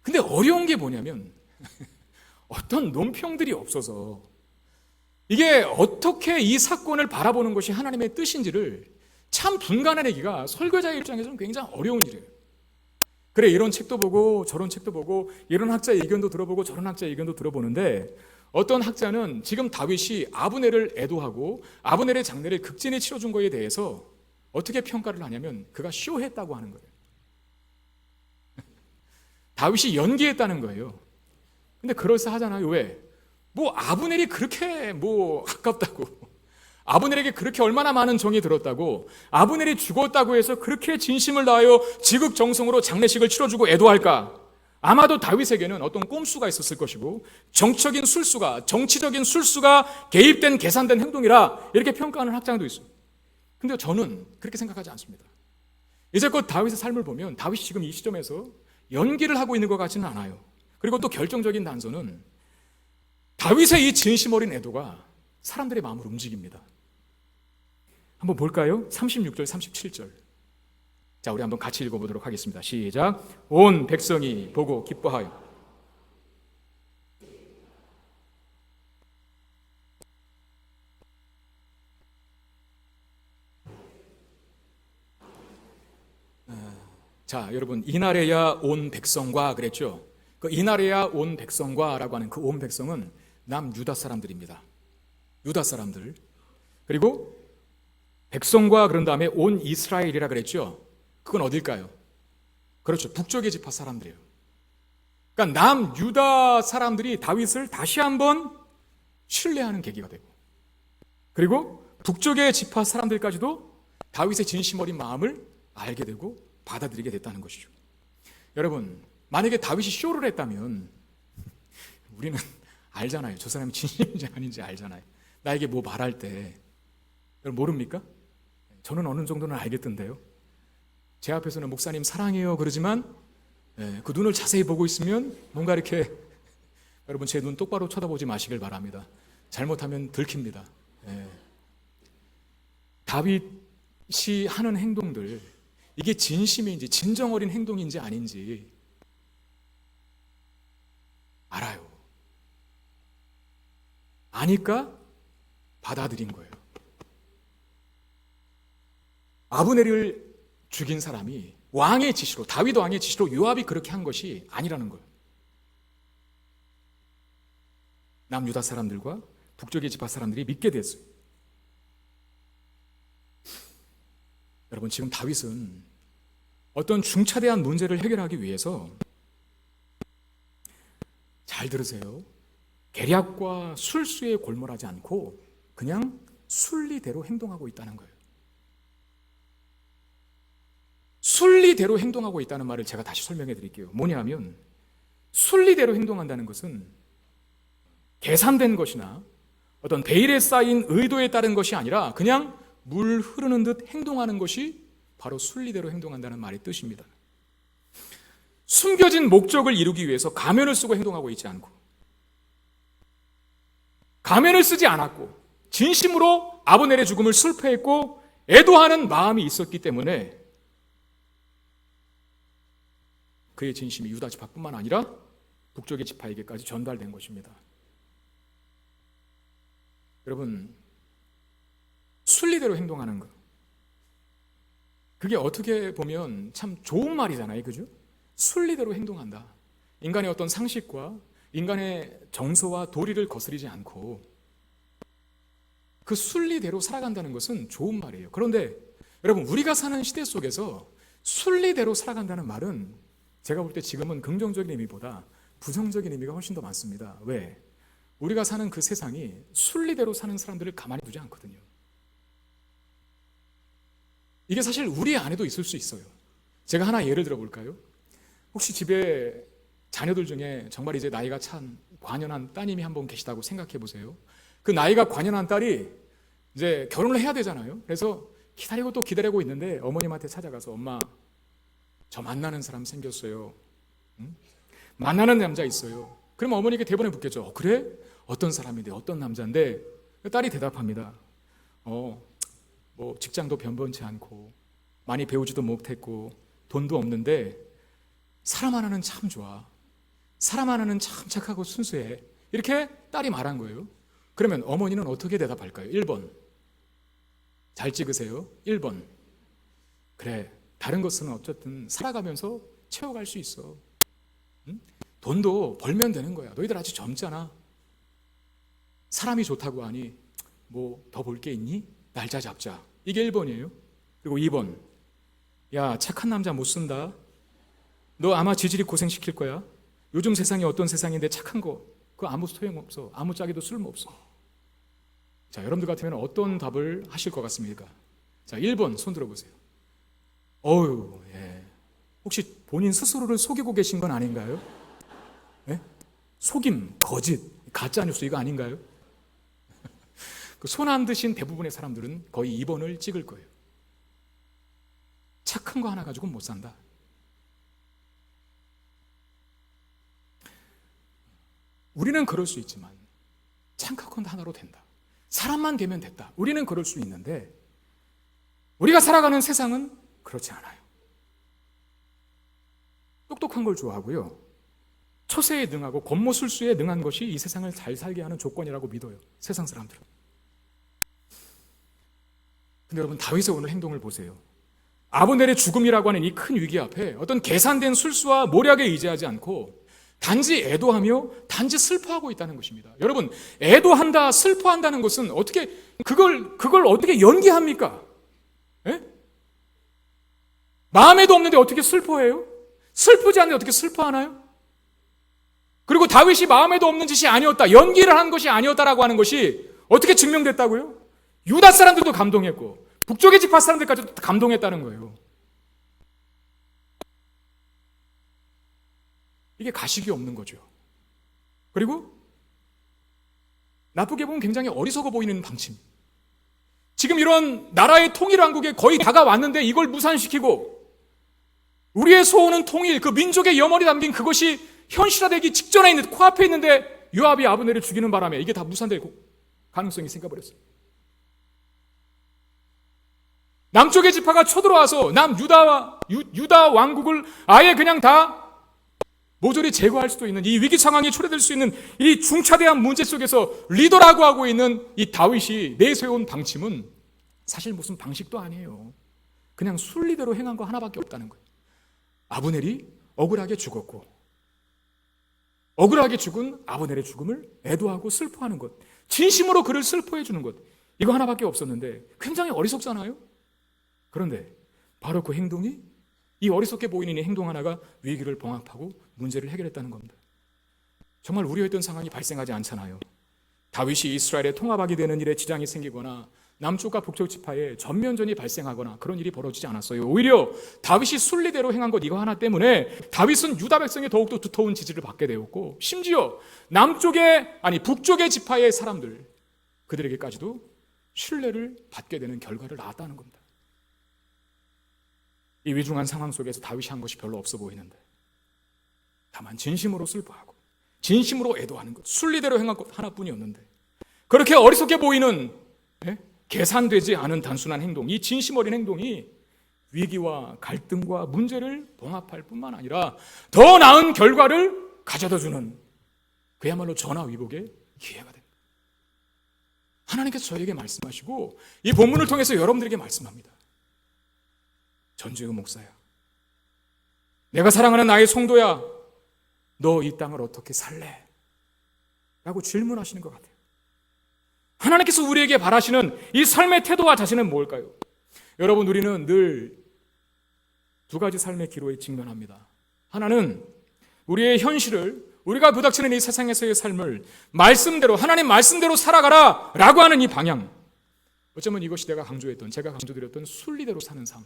근데 어려운 게 뭐냐면 어떤 논평들이 없어서 이게 어떻게 이 사건을 바라보는 것이 하나님의 뜻인지를 참 분간해내기가 설교자의 입장에서는 굉장히 어려운 일이에요. 그래, 이런 책도 보고 저런 책도 보고 이런 학자의 의견도 들어보고 저런 학자의 의견도 들어보는데 어떤 학자는 지금 다윗이 아브넬을 애도하고 아브넬의 장례를 극진히 치러준 거에 대해서 어떻게 평가를 하냐면 그가 쇼했다고 하는 거예요. 다윗이 연기했다는 거예요. 근데 그럴싸하잖아요. 왜? 아브넬이 그렇게 아깝다고, 아브넬에게 그렇게 얼마나 많은 정이 들었다고, 아브넬이 죽었다고 해서 그렇게 진심을 다하여 지극정성으로 장례식을 치러주고 애도할까? 아마도 다윗에게는 어떤 꼼수가 있었을 것이고 정적인 술수가, 정치적인 술수가 개입된 계산된 행동이라 이렇게 평가하는 학자도 있어요. 근데 저는 그렇게 생각하지 않습니다. 이제껏 다윗의 삶을 보면 다윗이 지금 이 시점에서 연기를 하고 있는 것 같지는 않아요. 그리고 또 결정적인 단서는 다윗의 이 진심 어린 애도가 사람들의 마음을 움직입니다. 한번 볼까요? 36절, 37절. 자, 우리 한번 같이 읽어보도록 하겠습니다. 시작. 온 백성이 보고 기뻐하여 자, 여러분, 이날에야 온 백성과 그랬죠? 그 이날에야 온 백성과라고 하는 그 온 백성은 남유다 사람들입니다. 유다 사람들. 그리고 백성과 그런 다음에 온 이스라엘이라 그랬죠? 그건 어딜까요? 그렇죠. 북쪽의 지파 사람들이에요. 그러니까 남유다 사람들이 다윗을 다시 한번 신뢰하는 계기가 되고, 그리고 북쪽의 지파 사람들까지도 다윗의 진심 어린 마음을 알게 되고 받아들이게 됐다는 것이죠. 여러분, 만약에 다윗이 쇼를 했다면 우리는 알잖아요. 저 사람이 진심인지 아닌지 알잖아요. 나에게 뭐 말할 때 여러분 모릅니까? 저는 어느 정도는 알겠던데요. 제 앞에서는 목사님 사랑해요 그러지만 그 눈을 자세히 보고 있으면 뭔가 이렇게, 여러분 제 눈 똑바로 쳐다보지 마시길 바랍니다. 잘못하면 들킵니다. 다윗이 하는 행동들, 이게 진심인지 진정 어린 행동인지 아닌지 알아요. 아니까 받아들인 거예요. 아브넬을 죽인 사람이 왕의 지시로, 다윗 왕의 지시로 요압이 그렇게 한 것이 아니라는 거예요. 남유다 사람들과 북쪽의 지파 사람들이 믿게 됐어요. 여러분, 지금 다윗은 어떤 중차대한 문제를 해결하기 위해서, 잘 들으세요, 계략과 술수에 골몰하지 않고 그냥 순리대로 행동하고 있다는 거예요. 순리대로 행동하고 있다는 말을 제가 다시 설명해 드릴게요. 뭐냐면 순리대로 행동한다는 것은 계산된 것이나 어떤 베일에 쌓인 의도에 따른 것이 아니라 그냥 물 흐르는 듯 행동하는 것이 바로 순리대로 행동한다는 말의 뜻입니다. 숨겨진 목적을 이루기 위해서 가면을 쓰고 행동하고 있지 않고, 가면을 쓰지 않았고 진심으로 아브넬의 죽음을 슬퍼했고 애도하는 마음이 있었기 때문에 그의 진심이 유다 지파뿐만 아니라 북쪽의 지파에게까지 전달된 것입니다. 여러분, 순리대로 행동하는 것, 그게 어떻게 보면 참 좋은 말이잖아요. 그죠? 순리대로 행동한다. 인간의 어떤 상식과 인간의 정서와 도리를 거스르지 않고 그 순리대로 살아간다는 것은 좋은 말이에요. 그런데 여러분, 우리가 사는 시대 속에서 순리대로 살아간다는 말은 제가 볼 때 지금은 긍정적인 의미보다 부정적인 의미가 훨씬 더 많습니다. 왜? 우리가 사는 그 세상이 순리대로 사는 사람들을 가만히 두지 않거든요. 이게 사실 우리 안에도 있을 수 있어요. 제가 하나 예를 들어 볼까요? 혹시 집에 자녀들 중에 정말 이제 나이가 찬 관연한 따님이 한 분 계시다고 생각해 보세요. 그 나이가 관연한 딸이 이제 결혼을 해야 되잖아요. 그래서 기다리고 또 기다리고 있는데 어머님한테 찾아가서 엄마, 저 만나는 사람 생겼어요. 응? 만나는 남자 있어요. 그럼 어머니께 대본에 붙겠죠. 그래? 어떤 사람인데 어떤 남자인데? 딸이 대답합니다. 뭐 직장도 변변치 않고 많이 배우지도 못했고 돈도 없는데 사람 하나는 참 좋아. 사람 하나는 참 착하고 순수해. 이렇게 딸이 말한 거예요. 그러면 어머니는 어떻게 대답할까요? 1번. 잘 찍으세요. 1번. 그래, 다른 것은 어쨌든 살아가면서 채워갈 수 있어. 응? 돈도 벌면 되는 거야. 너희들 아직 젊잖아. 사람이 좋다고 하니 뭐 더 볼 게 있니? 날짜 잡자. 이게 1번이에요. 그리고 2번. 야, 착한 남자 못 쓴다. 너 아마 지질이 고생시킬 거야. 요즘 세상이 어떤 세상인데 착한 거 그거 아무 소용없어. 아무 짝에도 쓸모없어. 자, 여러분들 같으면 어떤 답을 하실 것 같습니까? 자, 1번 손 들어보세요. 예. 혹시 본인 스스로를 속이고 계신 건 아닌가요? 예? 속임, 거짓, 가짜뉴스 이거 아닌가요? 손 안 드신 대부분의 사람들은 거의 2번을 찍을 거예요. 착한 거 하나 가지고는 못 산다. 우리는 그럴 수 있지만 착한 거 하나로 된다. 사람만 되면 됐다. 우리는 그럴 수 있는데 우리가 살아가는 세상은 그렇지 않아요. 똑똑한 걸 좋아하고요. 처세에 능하고 권모술수에 능한 것이 이 세상을 잘 살게 하는 조건이라고 믿어요. 세상 사람들은. 근데 여러분, 다윗의 오늘 행동을 보세요. 아브넬의 죽음이라고 하는 이 큰 위기 앞에 어떤 계산된 술수와 모략에 의지하지 않고 단지 애도하며 단지 슬퍼하고 있다는 것입니다. 여러분, 애도한다, 슬퍼한다는 것은 어떻게 그걸 어떻게 연기합니까? 예? 마음에도 없는데 어떻게 슬퍼해요? 슬프지 않는데 어떻게 슬퍼하나요? 그리고 다윗이 마음에도 없는 짓이 아니었다, 연기를 한 것이 아니었다라고 하는 것이 어떻게 증명됐다고요? 유다 사람들도 감동했고 북쪽의 지파 사람들까지도 감동했다는 거예요. 이게 가식이 없는 거죠. 그리고 나쁘게 보면 굉장히 어리석어 보이는 방침. 지금 이런 나라의 통일 왕국에 거의 다가왔는데 이걸 무산시키고 우리의 소원은 통일, 그 민족의 염원이 담긴 그것이 현실화되기 직전에 있는, 코앞에 있는데 요압이 아브넬을 죽이는 바람에 이게 다 무산될 가능성이 생겨버렸어요. 남쪽의 지파가 쳐들어와서 유다 왕국을 아예 그냥 다 모조리 제거할 수도 있는, 이 위기 상황이 초래될 수 있는 이 중차대한 문제 속에서 리더라고 하고 있는 이 다윗이 내세운 방침은 사실 무슨 방식도 아니에요. 그냥 순리대로 행한 거 하나밖에 없다는 거예요. 아브넬이 억울하게 죽었고, 억울하게 죽은 아브넬의 죽음을 애도하고 슬퍼하는 것, 진심으로 그를 슬퍼해 주는 것, 이거 하나밖에 없었는데 굉장히 어리석잖아요. 그런데 바로 그 행동이, 이 어리석게 보이는 이 행동 하나가 위기를 봉합하고 문제를 해결했다는 겁니다. 정말 우려했던 상황이 발생하지 않잖아요. 다윗이 이스라엘에 통합하게 되는 일에 지장이 생기거나 남쪽과 북쪽 지파에 전면전이 발생하거나 그런 일이 벌어지지 않았어요. 오히려 다윗이 순리대로 행한 것 이거 하나 때문에 다윗은 유다 백성의 더욱더 두터운 지지를 받게 되었고, 심지어 북쪽의 지파의 사람들, 그들에게까지도 신뢰를 받게 되는 결과를 낳았다는 겁니다. 이 위중한 상황 속에서 다윗이 한 것이 별로 없어 보이는데 다만 진심으로 슬퍼하고 진심으로 애도하는 것, 순리대로 행한 것 하나뿐이었는데 그렇게 어리석게 보이는 계산되지 않은 단순한 행동, 이 진심 어린 행동이 위기와 갈등과 문제를 봉합할 뿐만 아니라 더 나은 결과를 가져다주는 그야말로 전화위복의 기회가 됩니다. 하나님께서 저에게 말씀하시고 이 본문을 통해서 여러분들에게 말씀합니다. 전주의 목사야, 내가 사랑하는 나의 성도야, 너 이 땅을 어떻게 살래? 라고 질문하시는 것 같아요. 하나님께서 우리에게 바라시는 이 삶의 태도와 자신은 뭘까요? 여러분, 우리는 늘 두 가지 삶의 기로에 직면합니다. 하나는 우리의 현실을, 우리가 부닥치는 이 세상에서의 삶을 말씀대로, 하나님 말씀대로 살아가라 라고 하는 이 방향, 어쩌면 이것이 제가 강조드렸던 순리대로 사는 삶,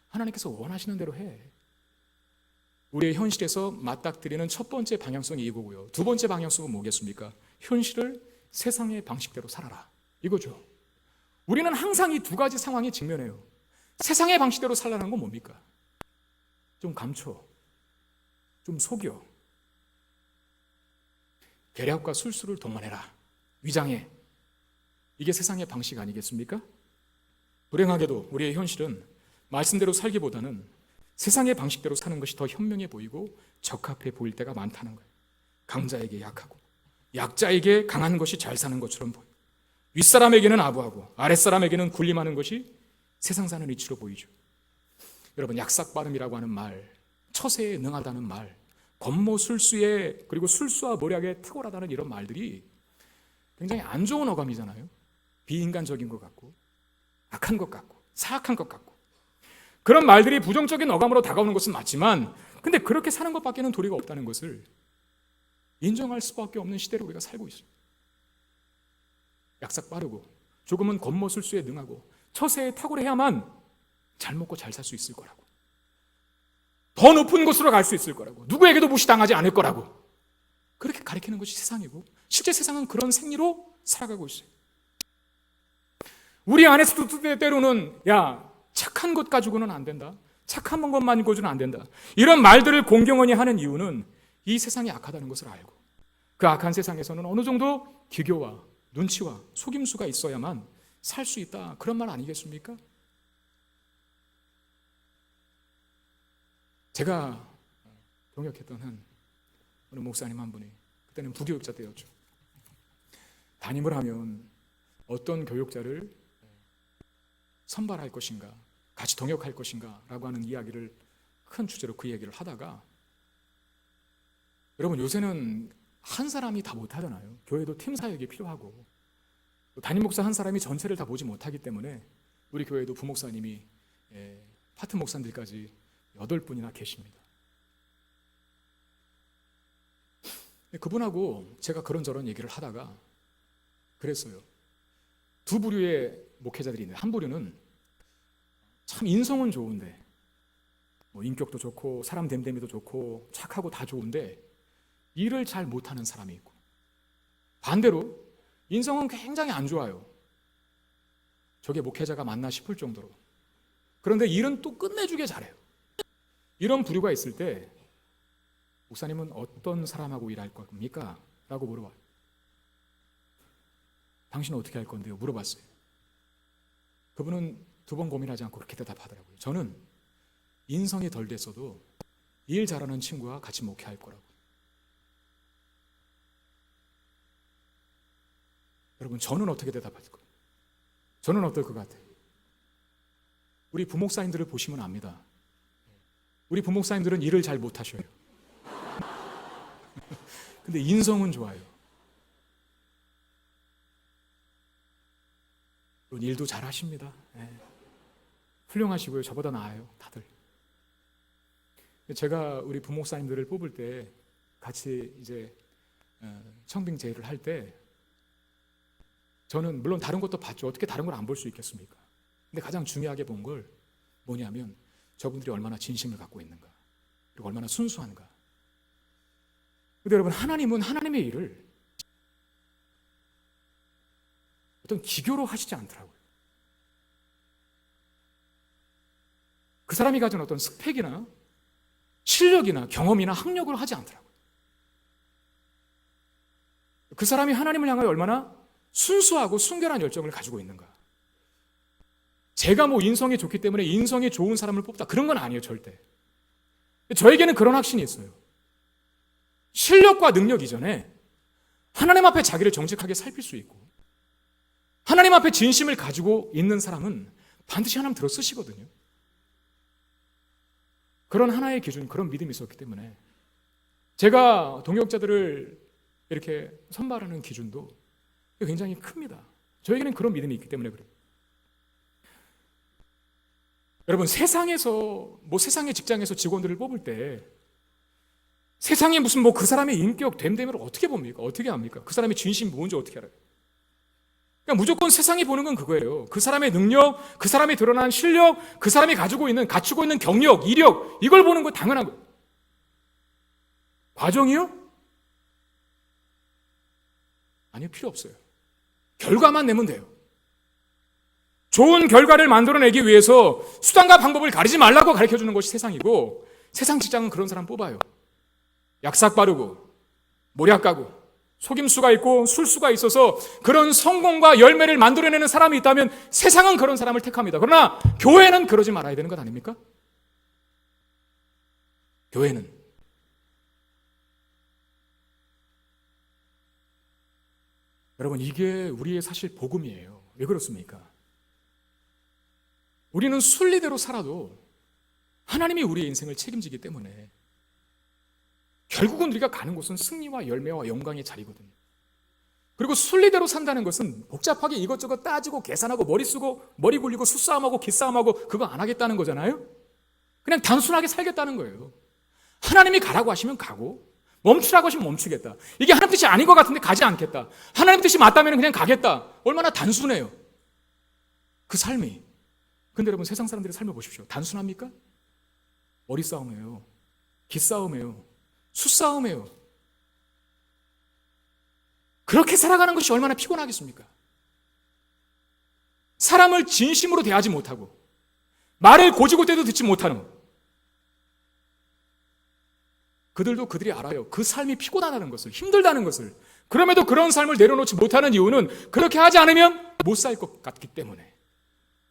하나님께서 원하시는 대로 해. 우리의 현실에서 맞닥뜨리는 첫 번째 방향성이 이거고요. 두 번째 방향성은 뭐겠습니까? 현실을 세상의 방식대로 살아라, 이거죠. 우리는 항상 이 두 가지 상황에 직면해요. 세상의 방식대로 살라는 건 뭡니까? 좀 감춰, 좀 속여, 계략과 술수를 동원해라, 위장해. 이게 세상의 방식 아니겠습니까? 불행하게도 우리의 현실은 말씀대로 살기보다는 세상의 방식대로 사는 것이 더 현명해 보이고 적합해 보일 때가 많다는 거예요. 강자에게 약하고 약자에게 강한 것이 잘 사는 것처럼 보여요. 윗사람에게는 아부하고 아랫사람에게는 군림하는 것이 세상 사는 이치로 보이죠. 여러분, 약삭빠름이라고 하는 말, 처세에 능하다는 말, 권모술수에, 그리고 술수와 모략에 탁월하다는 이런 말들이 굉장히 안 좋은 어감이잖아요. 비인간적인 것 같고 악한 것 같고 사악한 것 같고, 그런 말들이 부정적인 어감으로 다가오는 것은 맞지만, 근데 그렇게 사는 것밖에는 도리가 없다는 것을 인정할 수밖에 없는 시대로 우리가 살고 있어요. 약삭 빠르고 조금은 권모술수에 능하고 처세에 탁월해야만 잘 먹고 잘 살 수 있을 거라고, 더 높은 곳으로 갈 수 있을 거라고, 누구에게도 무시당하지 않을 거라고, 그렇게 가리키는 것이 세상이고, 실제 세상은 그런 생리로 살아가고 있어요. 우리 안에서도 때로는 야, 착한 것 가지고는 안 된다, 착한 것만 가지고는 안 된다, 이런 말들을 공경원이 하는 이유는 이 세상이 악하다는 것을 알고, 그 악한 세상에서는 어느 정도 기교와 눈치와 속임수가 있어야만 살 수 있다, 그런 말 아니겠습니까? 제가 동역했던 한 어느 목사님 한 분이, 그때는 부교육자 때였죠. 담임을 하면 어떤 교육자를 선발할 것인가, 같이 동역할 것인가 라고 하는 이야기를, 큰 주제로 그 얘기를 하다가, 여러분 요새는 한 사람이 다 못하잖아요. 교회도 팀 사역이 필요하고, 담임 목사 한 사람이 전체를 다 보지 못하기 때문에 우리 교회도 부목사님이 파트 목사님들까지 8분이나 계십니다. 그분하고 제가 그런저런 얘기를 하다가 그랬어요. 두 부류의 목회자들이 있는데, 한 부류는 참 인성은 좋은데, 뭐 인격도 좋고 사람 됨됨이도 좋고 착하고 다 좋은데 일을 잘 못하는 사람이 있고, 반대로 인성은 굉장히 안 좋아요. 저게 목회자가 맞나 싶을 정도로. 그런데 일은 또 끝내주게 잘해요. 이런 부류가 있을 때 목사님은 어떤 사람하고 일할 겁니까? 라고 물어봐요. 당신은 어떻게 할 건데요? 물어봤어요. 그분은 2번 고민하지 않고 그렇게 대답하더라고요. 저는 인성이 덜 됐어도 일 잘하는 친구와 같이 목회할 거라고. 여러분, 저는 어떻게 대답할까요? 저는 어떨 것 같아요? 우리 부목사님들을 보시면 압니다. 우리 부목사님들은 일을 잘 못하셔요. 근데 인성은 좋아요. 일도 잘 하십니다. 훌륭하시고요. 저보다 나아요, 다들. 제가 우리 부목사님들을 뽑을 때, 같이 이제 청빙 제의를 할 때, 저는 물론 다른 것도 봤죠. 어떻게 다른 걸 안 볼 수 있겠습니까? 근데 가장 중요하게 본 걸 뭐냐면, 저분들이 얼마나 진심을 갖고 있는가, 그리고 얼마나 순수한가. 근데 여러분, 하나님은 하나님의 일을 어떤 기교로 하시지 않더라고요. 그 사람이 가진 어떤 스펙이나 실력이나 경험이나 학력으로 하지 않더라고요. 그 사람이 하나님을 향하여 얼마나 순수하고 순결한 열정을 가지고 있는가. 제가 뭐 인성이 좋기 때문에 인성이 좋은 사람을 뽑다, 그런 건 아니에요, 절대. 저에게는 그런 확신이 있어요. 실력과 능력 이전에 하나님 앞에 자기를 정직하게 살필 수 있고, 하나님 앞에 진심을 가지고 있는 사람은 반드시 하나님 들어 쓰시거든요. 그런 하나의 기준, 그런 믿음이 있었기 때문에 제가 동역자들을 이렇게 선발하는 기준도 굉장히 큽니다. 저에게는 그런 믿음이 있기 때문에 그래요. 여러분, 세상에서, 세상의 직장에서 직원들을 뽑을 때 세상에 무슨 그 사람의 인격, 됨됨이를 어떻게 봅니까? 어떻게 합니까? 그 사람의 진심이 뭔지 어떻게 알아요? 그러니까 무조건 세상이 보는 건 그거예요. 그 사람의 능력, 그 사람이 드러난 실력, 그 사람이 갖추고 있는 경력, 이력, 이걸 보는 거 당연한 거예요. 과정이요? 아니요, 필요 없어요. 결과만 내면 돼요. 좋은 결과를 만들어내기 위해서 수단과 방법을 가리지 말라고 가르쳐주는 것이 세상이고, 세상 직장은 그런 사람 뽑아요. 약삭 바르고 모략 가고 속임수가 있고 술수가 있어서 그런 성공과 열매를 만들어내는 사람이 있다면 세상은 그런 사람을 택합니다. 그러나 교회는 그러지 말아야 되는 것 아닙니까? 교회는 여러분, 이게 우리의 사실 복음이에요. 왜 그렇습니까? 우리는 순리대로 살아도 하나님이 우리의 인생을 책임지기 때문에 결국은 우리가 가는 곳은 승리와 열매와 영광의 자리거든요. 그리고 순리대로 산다는 것은 복잡하게 이것저것 따지고 계산하고 머리 쓰고 머리 굴리고 수싸움하고 기싸움하고 그거 안 하겠다는 거잖아요. 그냥 단순하게 살겠다는 거예요. 하나님이 가라고 하시면 가고 멈추라고 하시면 멈추겠다. 이게 하나님 뜻이 아닌 것 같은데 가지 않겠다. 하나님 뜻이 맞다면 그냥 가겠다. 얼마나 단순해요, 그 삶이. 근데 여러분, 세상 사람들의 삶을 보십시오. 단순합니까? 머리 싸움이에요. 기싸움이에요. 수싸움이에요. 그렇게 살아가는 것이 얼마나 피곤하겠습니까? 사람을 진심으로 대하지 못하고 말을 고지고대도 듣지 못하는, 그들도 그들이 알아요. 그 삶이 피곤하다는 것을, 힘들다는 것을. 그럼에도 그런 삶을 내려놓지 못하는 이유는 그렇게 하지 않으면 못 살 것 같기 때문에,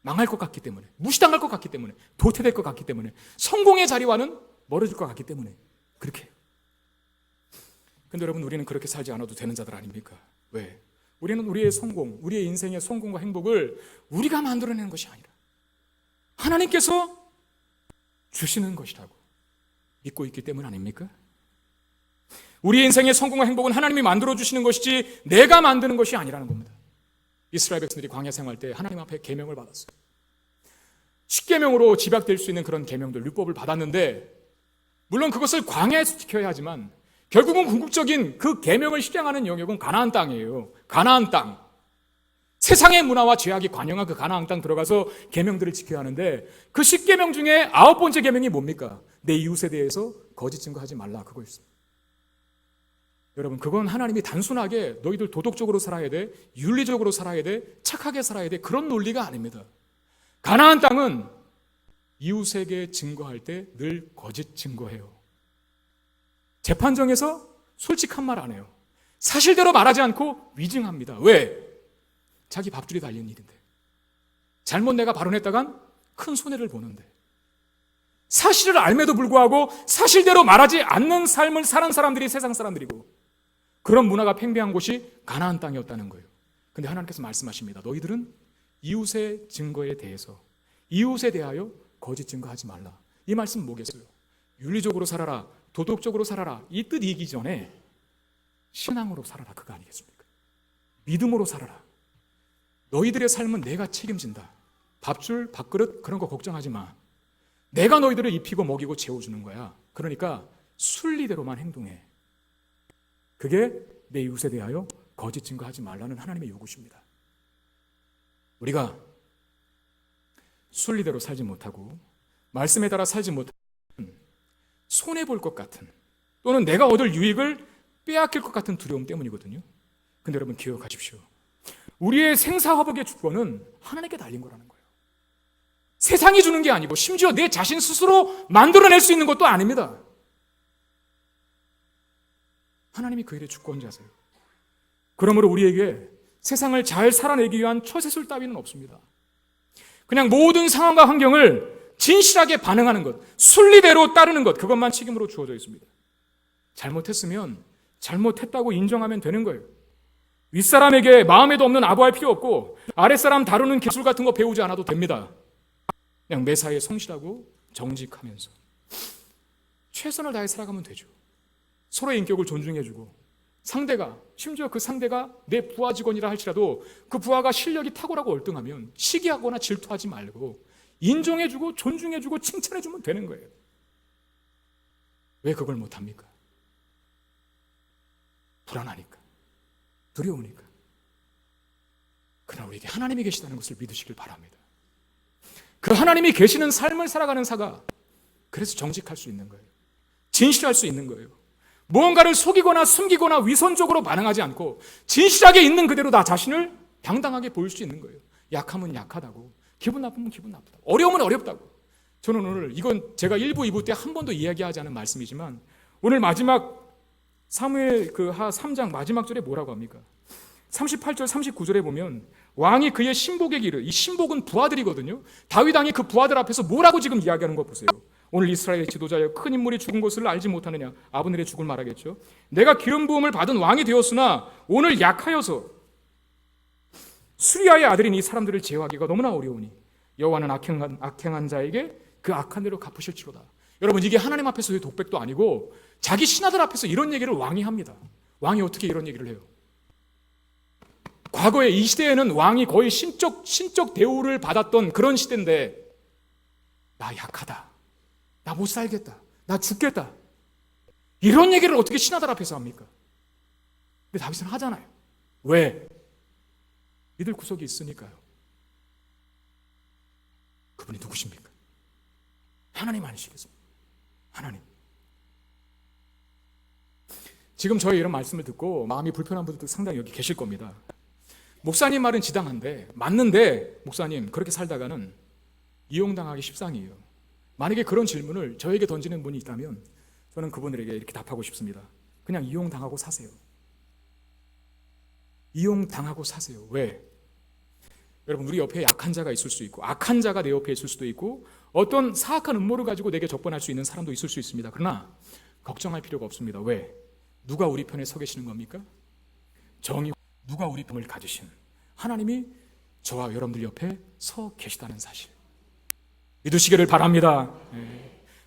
망할 것 같기 때문에, 무시당할 것 같기 때문에, 도태될 것 같기 때문에, 성공의 자리와는 멀어질 것 같기 때문에 그렇게 해요. 근데 여러분, 우리는 그렇게 살지 않아도 되는 자들 아닙니까? 왜? 우리는 우리의 성공, 우리의 인생의 성공과 행복을 우리가 만들어내는 것이 아니라 하나님께서 주시는 것이라고 믿고 있기 때문 아닙니까? 우리의 인생의 성공과 행복은 하나님이 만들어주시는 것이지 내가 만드는 것이 아니라는 겁니다. 이스라엘 백성들이 광야 생활 때 하나님 앞에 계명을 받았어요. 십계명으로 집약될 수 있는 그런 계명들, 율법을 받았는데, 물론 그것을 광야에서 지켜야 하지만 결국은 궁극적인 그 계명을 실행하는 영역은 가나안 땅이에요. 가나안 땅. 세상의 문화와 죄악이 관영한 그 가나안 땅 들어가서 계명들을 지켜야 하는데, 그 10계명 중에 9번째 계명이 뭡니까? 내 이웃에 대해서 거짓 증거하지 말라, 그거였어요. 여러분, 그건 하나님이 단순하게 너희들 도덕적으로 살아야 돼, 윤리적으로 살아야 돼, 착하게 살아야 돼, 그런 논리가 아닙니다. 가나안 땅은 이웃에게 증거할 때 늘 거짓 증거해요. 재판정에서 솔직한 말 안 해요. 사실대로 말하지 않고 위증합니다. 왜? 자기 밥줄이 달린 일인데, 잘못 내가 발언했다간 큰 손해를 보는데, 사실을 알매도 불구하고 사실대로 말하지 않는 삶을 사는 사람들이 세상 사람들이고, 그런 문화가 팽배한 곳이 가나안 땅이었다는 거예요. 근데 하나님께서 말씀하십니다. 너희들은 이웃의 증거에 대해서, 이웃에 대하여 거짓 증거하지 말라. 이 말씀은 뭐겠어요? 윤리적으로 살아라, 도덕적으로 살아라, 이 뜻이기 전에 신앙으로 살아라, 그거 아니겠습니까? 믿음으로 살아라. 너희들의 삶은 내가 책임진다. 밥줄, 밥그릇 그런 거 걱정하지 마. 내가 너희들을 입히고 먹이고 재워주는 거야. 그러니까 순리대로만 행동해. 그게 내 이웃에 대하여 거짓 증거하지 말라는 하나님의 요구십니다. 우리가 순리대로 살지 못하고 말씀에 따라 살지 못하면 손해볼 것 같은, 또는 내가 얻을 유익을 빼앗길 것 같은 두려움 때문이거든요. 근데 여러분, 기억하십시오. 우리의 생사화복의 주권은 하나님께 달린 거라는 거예요. 세상이 주는 게 아니고 심지어 내 자신 스스로 만들어낼 수 있는 것도 아닙니다. 하나님이 그 일의 주권자세요. 그러므로 우리에게 세상을 잘 살아내기 위한 처세술 따위는 없습니다. 그냥 모든 상황과 환경을 진실하게 반응하는 것, 순리대로 따르는 것, 그것만 책임으로 주어져 있습니다. 잘못했으면 잘못했다고 인정하면 되는 거예요. 윗사람에게 마음에도 없는 아부할 필요 없고 아랫사람 다루는 기술 같은 거 배우지 않아도 됩니다. 그냥 매사에 성실하고 정직하면서 최선을 다해 살아가면 되죠. 서로의 인격을 존중해주고, 상대가, 심지어 그 상대가 내 부하 직원이라 할지라도 그 부하가 실력이 탁월하고 얼등하면 시기하거나 질투하지 말고 인정해주고 존중해주고 칭찬해주면 되는 거예요. 왜 그걸 못합니까? 불안하니까, 두려우니까. 그러나 우리에게 하나님이 계시다는 것을 믿으시길 바랍니다. 그 하나님이 계시는 삶을 살아가는 사가 그래서 정직할 수 있는 거예요. 진실할 수 있는 거예요. 무언가를 속이거나 숨기거나 위선적으로 반응하지 않고 진실하게 있는 그대로 나 자신을 당당하게 보일 수 있는 거예요. 약하면 약하다고, 기분 나쁘면 기분 나쁘다고, 어려우면 어렵다고. 저는 오늘 이건 제가 1부, 2부 때 한 번도 이야기하지 않은 말씀이지만 오늘 마지막 사무엘 하 3장 마지막 절에 뭐라고 합니까? 38절 39절에 보면 왕이 그의 신복에게 이르, 이 신복은 부하들이거든요. 다윗 왕이 그 부하들 앞에서 뭐라고 지금 이야기하는 거 보세요. 오늘 이스라엘의 지도자여 큰 인물이 죽은 것을 알지 못하느냐. 아브넬의 죽을 말하겠죠. 내가 기름 부음을 받은 왕이 되었으나 오늘 약하여서 수리아의 아들인 이 사람들을 제어하기가 너무나 어려우니 여호와는 악행한 자에게 그 악한 대로 갚으실지로다. 여러분, 이게 하나님 앞에서의 독백도 아니고 자기 신하들 앞에서 이런 얘기를 왕이 합니다. 왕이 어떻게 이런 얘기를 해요? 과거에 이 시대에는 왕이 거의 신적 대우를 받았던 그런 시대인데, 나 약하다, 나 못 살겠다, 나 죽겠다, 이런 얘기를 어떻게 신하들 앞에서 합니까? 근데 다윗은 하잖아요. 왜? 믿을 구석이 있으니까요. 그분이 누구십니까? 하나님 아니시겠습니까? 하나님. 지금 저의 이런 말씀을 듣고 마음이 불편한 분들도 상당히 여기 계실 겁니다. 목사님 말은 지당한데, 맞는데 목사님 그렇게 살다가는 이용당하기 십상이에요. 만약에 그런 질문을 저에게 던지는 분이 있다면 저는 그분들에게 이렇게 답하고 싶습니다. 그냥 이용당하고 사세요. 이용당하고 사세요. 왜? 여러분, 우리 옆에 약한 자가 있을 수 있고 악한 자가 내 옆에 있을 수도 있고 어떤 사악한 음모를 가지고 내게 적반할 수 있는 사람도 있을 수 있습니다. 그러나 걱정할 필요가 없습니다. 왜? 누가 우리 편에 서 계시는 겁니까? 정의, 누가 우리 편을 가지신 하나님이 저와 여러분들 옆에 서 계시다는 사실 믿으시기를 바랍니다.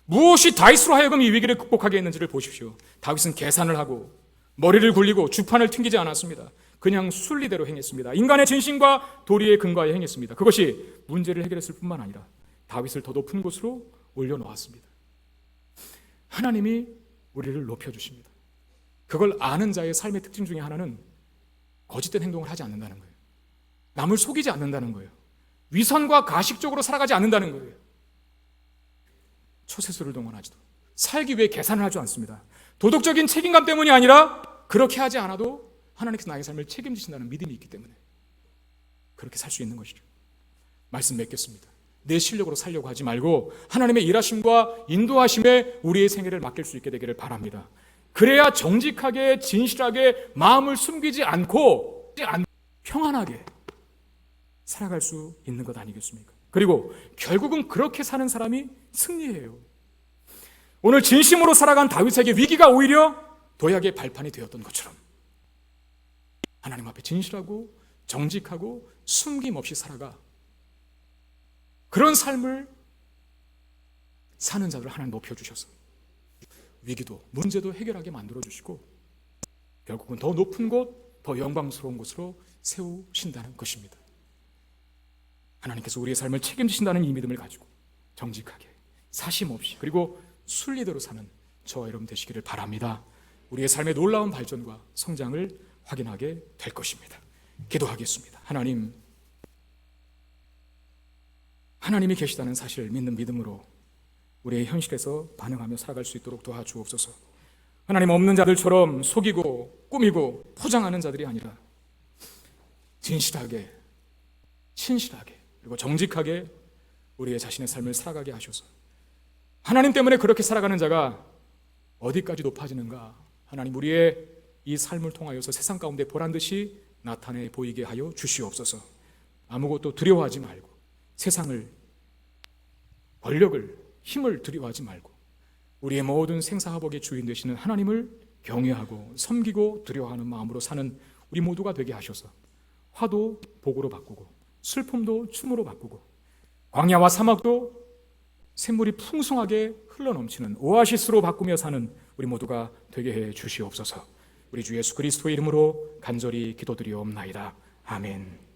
무엇이 다윗으로 하여금 이 위기를 극복하게 했는지를 보십시오. 다윗은 계산을 하고 머리를 굴리고 주판을 튕기지 않았습니다. 그냥 순리대로 행했습니다. 인간의 진심과 도리에 근거하여 행했습니다. 그것이 문제를 해결했을 뿐만 아니라 다윗을 더 높은 곳으로 올려놓았습니다. 하나님이 우리를 높여주십니다. 그걸 아는 자의 삶의 특징 중에 하나는 거짓된 행동을 하지 않는다는 거예요. 남을 속이지 않는다는 거예요. 위선과 가식적으로 살아가지 않는다는 거예요. 초세수를 동원하지도 살기 위해 계산을 하지 않습니다. 도덕적인 책임감 때문이 아니라 그렇게 하지 않아도 하나님께서 나의 삶을 책임지신다는 믿음이 있기 때문에 그렇게 살 수 있는 것이죠. 말씀 맺겠습니다. 내 실력으로 살려고 하지 말고 하나님의 일하심과 인도하심에 우리의 생애를 맡길 수 있게 되기를 바랍니다. 그래야 정직하게 진실하게 마음을 숨기지 않고 평안하게 살아갈 수 있는 것 아니겠습니까? 그리고 결국은 그렇게 사는 사람이 승리해요. 오늘 진심으로 살아간 다윗에게 위기가 오히려 도약의 발판이 되었던 것처럼 하나님 앞에 진실하고 정직하고 숨김없이 살아가 그런 삶을 사는 자들을 하나님 높여주셔서 위기도 문제도 해결하게 만들어주시고 결국은 더 높은 곳, 더 영광스러운 곳으로 세우신다는 것입니다. 하나님께서 우리의 삶을 책임지신다는 이 믿음을 가지고 정직하게 사심 없이 그리고 순리대로 사는 저와 여러분 되시기를 바랍니다. 우리의 삶의 놀라운 발전과 성장을 확인하게 될 것입니다. 기도하겠습니다. 하나님이 계시다는 사실을 믿는 믿음으로 우리의 현실에서 반응하며 살아갈 수 있도록 도와주옵소서. 하나님, 없는 자들처럼 속이고 꾸미고 포장하는 자들이 아니라 진실하게 신실하게 그리고 정직하게 우리의 자신의 삶을 살아가게 하셔서 하나님 때문에 그렇게 살아가는 자가 어디까지 높아지는가, 하나님 우리의 이 삶을 통하여서 세상 가운데 보란듯이 나타내 보이게 하여 주시옵소서. 아무것도 두려워하지 말고 세상을, 권력을, 힘을 두려워하지 말고 우리의 모든 생사화복의 주인 되시는 하나님을 경외하고 섬기고 두려워하는 마음으로 사는 우리 모두가 되게 하셔서 화도 복으로 바꾸고 슬픔도 춤으로 바꾸고 광야와 사막도 샘물이 풍성하게 흘러넘치는 오아시스로 바꾸며 사는 우리 모두가 되게 해 주시옵소서. 우리 주 예수 그리스도의 이름으로 간절히 기도드리옵나이다. 아멘.